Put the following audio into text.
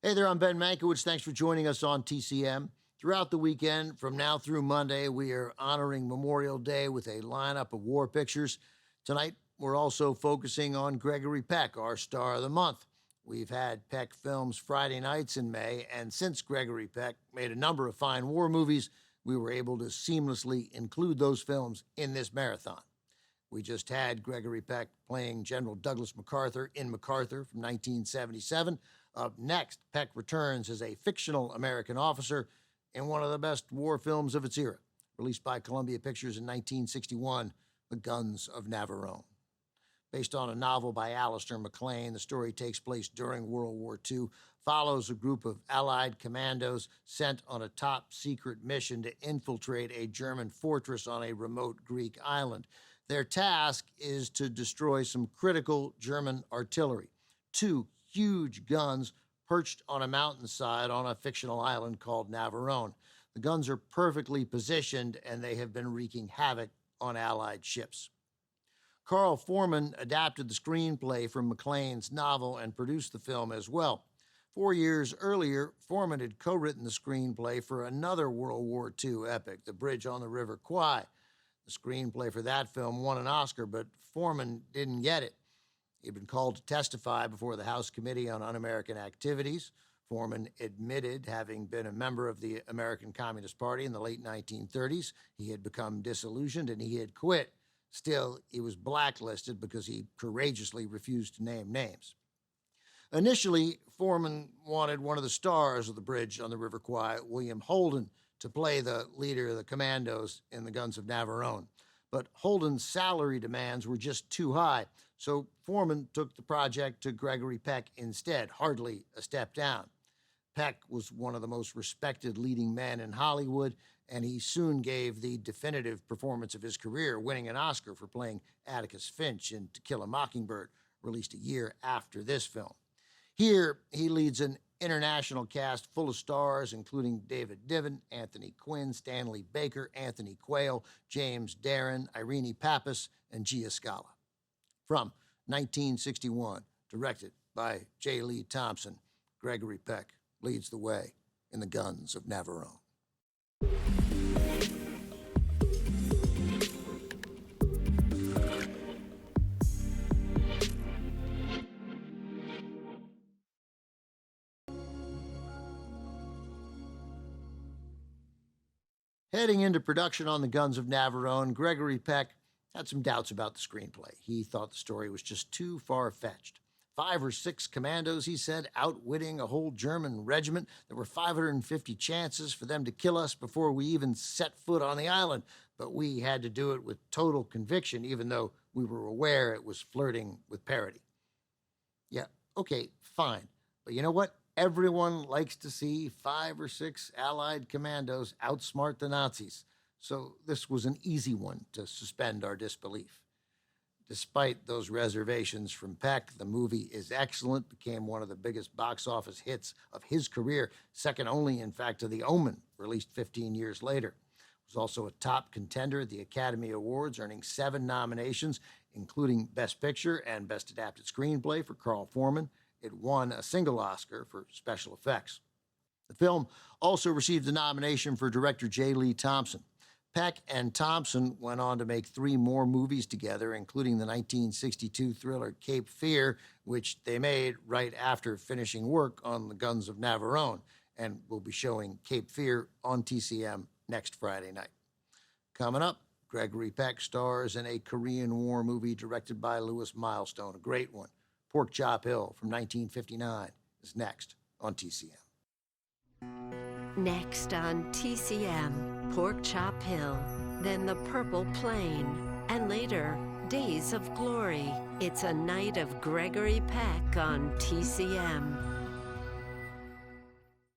Hey there, I'm Ben Mankiewicz. Thanks for joining us on TCM. Throughout the weekend, from now through Monday, we are honoring Memorial Day with a lineup of war pictures. Tonight, we're also focusing on Gregory Peck, our star of the month. We've had Peck films Friday nights in May, and since Gregory Peck made a number of fine war movies, we were able to seamlessly include those films in this marathon. We just had Gregory Peck playing General Douglas MacArthur in MacArthur from 1977. Up next, Peck returns as a fictional American officer in one of the best war films of its era, released by Columbia Pictures in 1961, The Guns of Navarone. Based on a novel by Alistair MacLean, the story takes place during World War II, follows a group of Allied commandos sent on a top-secret mission to infiltrate a German fortress on a remote Greek island. Their task is to destroy some critical German artillery, two huge guns perched on a mountainside on a fictional island called Navarone. The guns are perfectly positioned, and they have been wreaking havoc on Allied ships. Carl Foreman adapted the screenplay from MacLean's novel and produced the film as well. 4 years earlier, Foreman had co-written the screenplay for another World War II epic, The Bridge on the River Kwai. The screenplay for that film won an Oscar, but Foreman didn't get it. He'd been called to testify before the House Committee on Un-American Activities. Foreman admitted having been a member of the American Communist Party in the late 1930s. He had become disillusioned and he had quit. Still, he was blacklisted because he courageously refused to name names. Initially, Foreman wanted one of the stars of The Bridge on the River Kwai, William Holden, to play the leader of the commandos in The Guns of Navarone. But Holden's salary demands were just too high, so Foreman took the project to Gregory Peck instead, hardly a step down. Peck was one of the most respected leading men in Hollywood, and he soon gave the definitive performance of his career, winning an Oscar for playing Atticus Finch in To Kill a Mockingbird, released a year after this film. Here, he leads an international cast full of stars, including David Niven, Anthony Quinn, Stanley Baker, Anthony Quayle, James Darren, Irene Pappas, and Gia Scala. From 1961, directed by J. Lee Thompson, Gregory Peck leads the way in The Guns of Navarone. Heading into production on The Guns of Navarone, Gregory Peck had some doubts about the screenplay. He thought the story was just too far-fetched. 5 or 6 commandos, he said, outwitting a whole German regiment. There were 550 chances for them to kill us before we even set foot on the island, but we had to do it with total conviction, even though we were aware it was flirting with parody. Yeah, okay, fine. But you know what? Everyone likes to see 5 or 6 Allied commandos outsmart the Nazis, so this was an easy one to suspend our disbelief. Despite those reservations from Peck, the movie is excellent, became one of the biggest box office hits of his career, second only, in fact, to The Omen, released 15 years later. It was also a top contender at the Academy Awards, earning 7 nominations, including Best Picture and Best Adapted Screenplay for Carl Foreman. It won a single Oscar for special effects. The film also received a nomination for director J. Lee Thompson. Peck and Thompson went on to make 3 more movies together, including the 1962 thriller Cape Fear, which they made right after finishing work on The Guns of Navarone, and will be showing Cape Fear on TCM next Friday night. Coming up, Gregory Peck stars in a Korean War movie directed by Louis Milestone, a great one. Pork Chop Hill from 1959 is next on TCM. Next on TCM, Pork Chop Hill, then The Purple Plain, and later, Days of Glory. It's a night of Gregory Peck on TCM.